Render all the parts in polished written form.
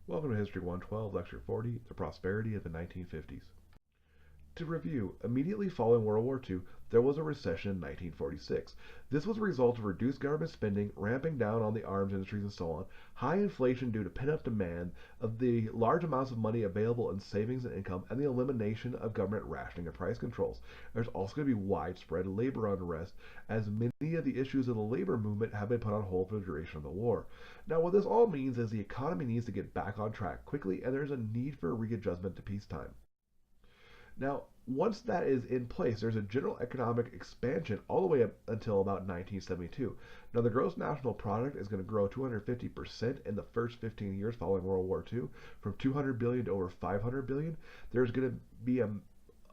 Welcome to History 112, Lecture 40, The Prosperity of the 1950s. To review, immediately following World War II, there was a recession in 1946. This was a result of reduced government spending, ramping down on the arms industries and so on, high inflation due to pent-up demand of the large amounts of money available in savings and income, and the elimination of government rationing and price controls. There's also going to be widespread labor unrest, as many of the issues of the labor movement have been put on hold for the duration of the war. Now, what this all means is the economy needs to get back on track quickly, and there's a need for a readjustment to peacetime. Now, once that is in place, there's a general economic expansion all the way up until about 1972. Now, the gross national product is going to grow 250% in the first 15 years following World War II, from 200 billion to over 500 billion. There's going to be an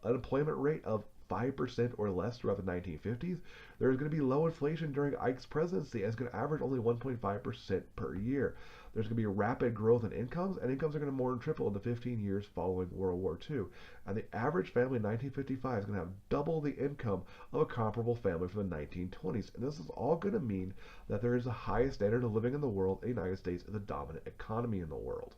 unemployment rate of 5% or less throughout the 1950s. There's going to be low inflation during Ike's presidency, and it's going to average only 1.5% per year. There's going to be rapid growth in incomes, and incomes are going to more than triple in the 15 years following World War II. And the average family in 1955 is going to have double the income of a comparable family from the 1920s. And this is all going to mean that there is the highest standard of living in the world. The United States is the dominant economy in the world.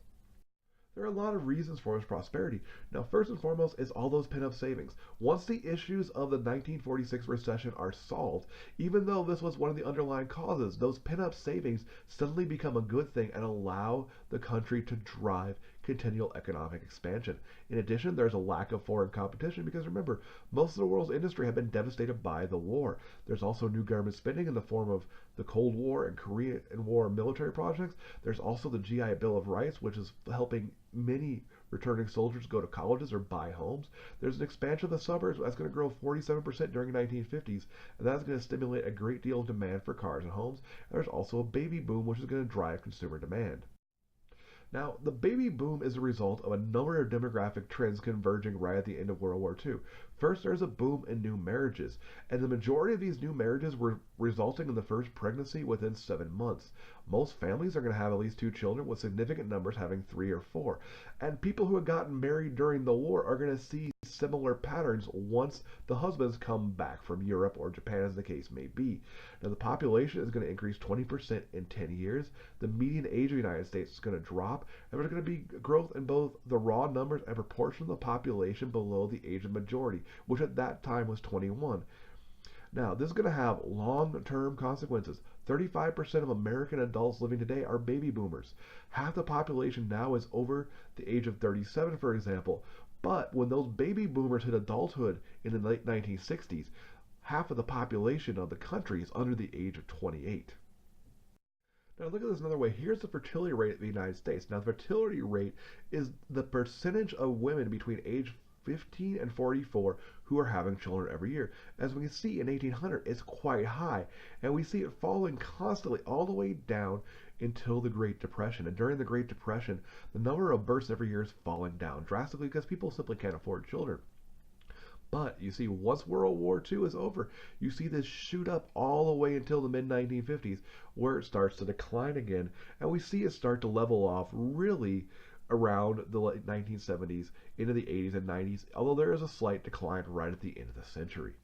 There are a lot of reasons for his prosperity. Now, first and foremost is all those pent-up savings. Once the issues of the 1946 recession are solved, even though this was one of the underlying causes, those pent-up savings suddenly become a good thing and allow the country to drive continual economic expansion. In addition, there's a lack of foreign competition because remember, most of the world's industry had been devastated by the war. There's also new government spending in the form of the Cold War and Korean War military projects. There's also the GI Bill of Rights, which is helping many returning soldiers go to colleges or buy homes. There's an expansion of the suburbs that's going to grow 47% during the 1950s, and that's going to stimulate a great deal of demand for cars and homes. And there's also a baby boom, which is going to drive consumer demand. Now, the baby boom is a result of a number of demographic trends converging right at the end of World War II. First, there's a boom in new marriages, and the majority of these new marriages were resulting in the first pregnancy within 7 months. Most families are going to have at least two children, with significant numbers having three or four. And people who had gotten married during the war are going to see similar patterns once the husbands come back from Europe or Japan, as the case may be. Now, the population is going to increase 20% in 10 years. The median age of the United States is going to drop, and there's going to be growth in both the raw numbers and proportion of the population below the age of majority, which at that time was 21. Now, this is going to have long-term consequences. 35% of American adults living today are baby boomers. Half the population now is over the age of 37, for example. But when those baby boomers hit adulthood in the late 1960s, half of the population of the country is under the age of 28. Now look at this another way. Here's the fertility rate of the United States. Now the fertility rate is the percentage of women between age 15 and 44 who are having children every year. As we can see in 1800, it's quite high, and we see it falling constantly all the way down until the Great Depression. And during the Great Depression, the number of births every year is falling down drastically because people simply can't afford children. But you see, once World War II is over, you see this shoot up all the way until the mid 1950s, where it starts to decline again, and we see it start to level off really around the late 1970s into the 80s and 90s, although there is a slight decline right at the end of the century.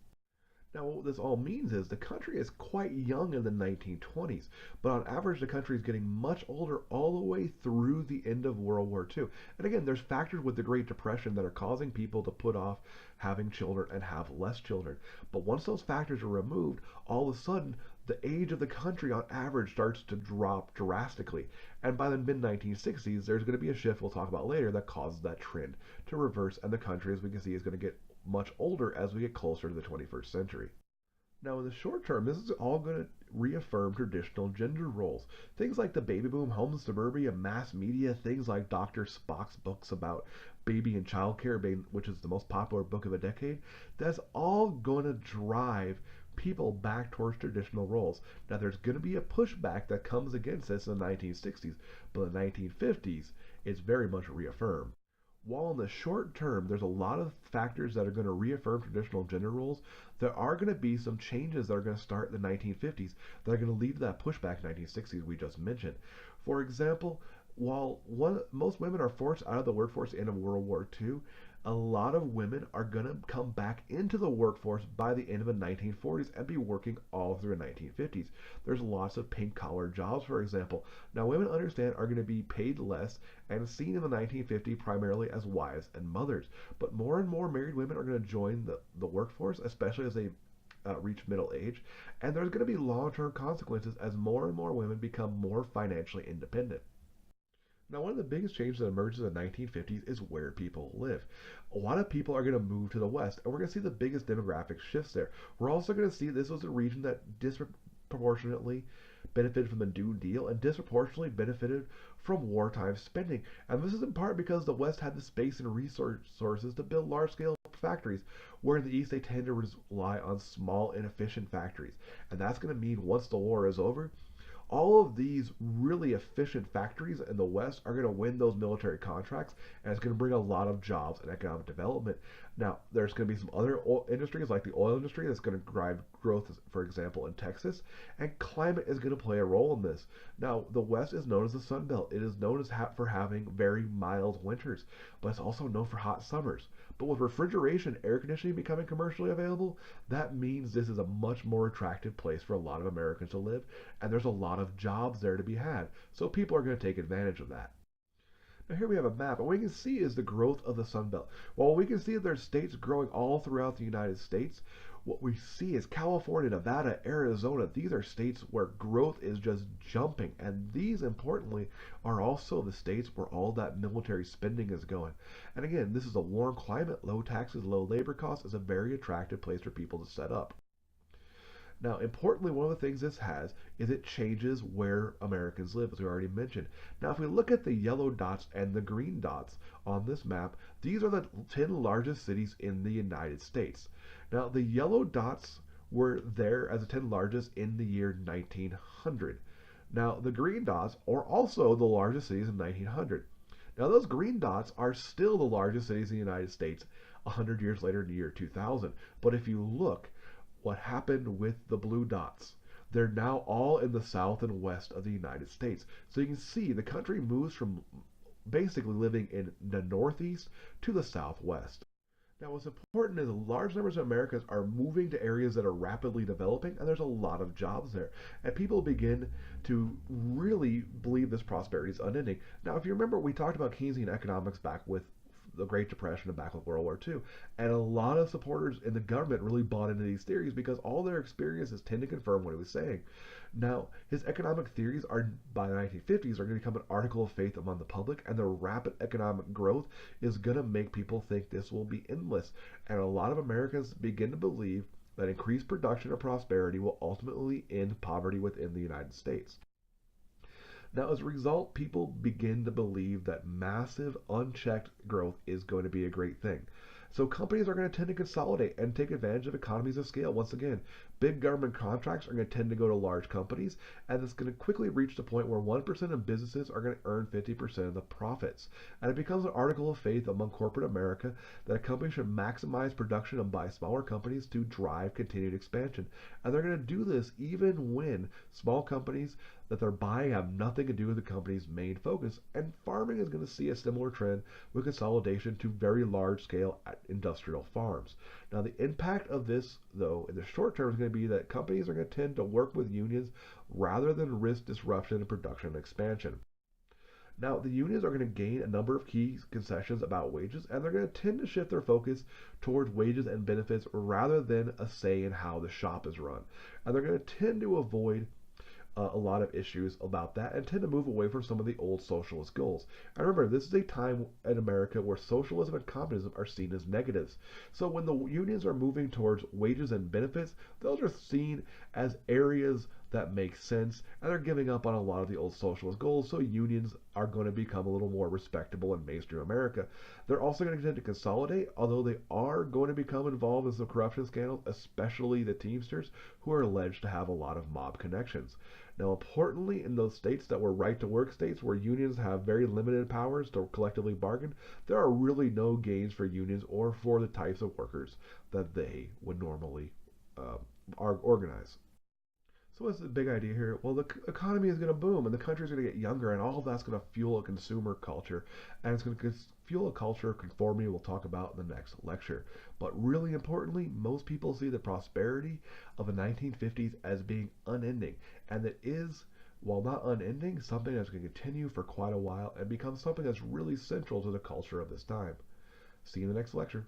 Now, what this all means is the country is quite young in the 1920s, but on average, the country is getting much older all the way through the end of World War II. And again, there's factors with the Great Depression that are causing people to put off having children and have less children. But once those factors are removed, all of a sudden, the age of the country on average starts to drop drastically. And by the mid 1960s, there's going to be a shift we'll talk about later that causes that trend to reverse, and the country, as we can see, is going to get much older as we get closer to the 21st century. Now, in the short term, this is all going to reaffirm traditional gender roles. Things like the baby boom, home and suburbia, mass media, things like Dr. Spock's books about baby and child care, which is the most popular book of the decade, that's all going to drive people back towards traditional roles. Now, there's going to be a pushback that comes against this in the 1960s, but in the 1950s, it's very much reaffirmed. While in the short term, there's a lot of factors that are going to reaffirm traditional gender roles, there are going to be some changes that are going to start in the 1950s that are going to lead to that pushback in the 1960s we just mentioned. For example, while most women are forced out of the workforce at the end of World War II, A lot of women are going to come back into the workforce by the end of the 1940s and be working all through the 1950s. There's lots of pink collar jobs, for example. Now, women understand are going to be paid less and seen in the 1950s primarily as wives and mothers. But more and more married women are going to join the workforce, especially as they reach middle age. And there's going to be long term consequences as more and more women become more financially independent. Now, one of the biggest changes that emerges in the 1950s is where people live. A lot of people are going to move to the West, and we're going to see the biggest demographic shifts there. We're also going to see this was a region that disproportionately benefited from the New Deal and disproportionately benefited from wartime spending. And this is in part because the West had the space and resources to build large scale factories, where in the East they tend to rely on small, inefficient factories. And that's going to mean once the war is over, all of these really efficient factories in the West are going to win those military contracts, and it's going to bring a lot of jobs and economic development. Now, there's going to be some other industries like the oil industry that's going to drive growth, for example, in Texas, and climate is going to play a role in this. Now, the West is known as the Sun Belt. It is known as for having very mild winters, but it's also known for hot summers. But with refrigeration, air conditioning becoming commercially available, that means this is a much more attractive place for a lot of Americans to live, and there's a lot of jobs there to be had. So people are going to take advantage of that. Now here we have a map, and what we can see is the growth of the Sun Belt. While we can see that there's states growing all throughout the United States, what we see is California, Nevada, Arizona. These are states where growth is just jumping, and these, importantly, are also the states where all that military spending is going. And again, this is a warm climate, low taxes, low labor costs. Is a very attractive place for people to set up. Now, importantly, one of the things this has is it changes where Americans live, as we already mentioned. Now, if we look at the yellow dots and the green dots on this map, these are the 10 largest cities in the United States. Now, the yellow dots were there as the 10 largest in the year 1900. Now, the green dots are also the largest cities in 1900. Now, those green dots are still the largest cities in the United States 100 years later in the year 2000. But if you look, what happened with the blue dots? They're now all in the south and west of the United States. So you can see the country moves from basically living in the northeast to the southwest. Now, what's important is large numbers of Americans are moving to areas that are rapidly developing, and there's a lot of jobs there. And people begin to really believe this prosperity is unending. Now, if you remember, we talked about Keynesian economics back with the Great Depression and back with World War II. And a lot of supporters in the government really bought into these theories because all their experiences tend to confirm what he was saying. Now, his economic theories are, by the 1950s, are going to become an article of faith among the public, and the rapid economic growth is going to make people think this will be endless. And a lot of Americans begin to believe that increased production and prosperity will ultimately end poverty within the United States. Now, as a result, people begin to believe that massive, unchecked growth is going to be a great thing. So companies are going to tend to consolidate and take advantage of economies of scale. Once again, big government contracts are going to tend to go to large companies, and it's going to quickly reach the point where 1% of businesses are going to earn 50% of the profits. And it becomes an article of faith among corporate America that a company should maximize production and buy smaller companies to drive continued expansion. And they're going to do this even when small companies that they're buying have nothing to do with the company's main focus. And farming is going to see a similar trend with consolidation to very large scale industrial farms. Now, the impact of this, though, in the short term is going to be that companies are going to tend to work with unions rather than risk disruption in production and expansion. Now, the unions are going to gain a number of key concessions about wages, and they're going to tend to shift their focus towards wages and benefits rather than a say in how the shop is run. And they're going to tend to avoid a lot of issues about that and tend to move away from some of the old socialist goals. And remember, this is a time in America where socialism and communism are seen as negatives. So when the unions are moving towards wages and benefits, those are seen as areas that make sense, and they're giving up on a lot of the old socialist goals, so unions are going to become a little more respectable in mainstream America. They're also going to tend to consolidate, although they are going to become involved in some corruption scandals, especially the Teamsters, who are alleged to have a lot of mob connections. Now, importantly, in those states that were right-to-work states where unions have very limited powers to collectively bargain, there are really no gains for unions or for the types of workers that they would normally organize. So what's the big idea here? Well, the economy is going to boom, and the country is going to get younger, and all of that's going to fuel a consumer culture, and it's going to fuel a culture of conformity we'll talk about in the next lecture. But really importantly, most people see the prosperity of the 1950s as being unending, and that is, while not unending, something that's going to continue for quite a while and become something that's really central to the culture of this time. See you in the next lecture.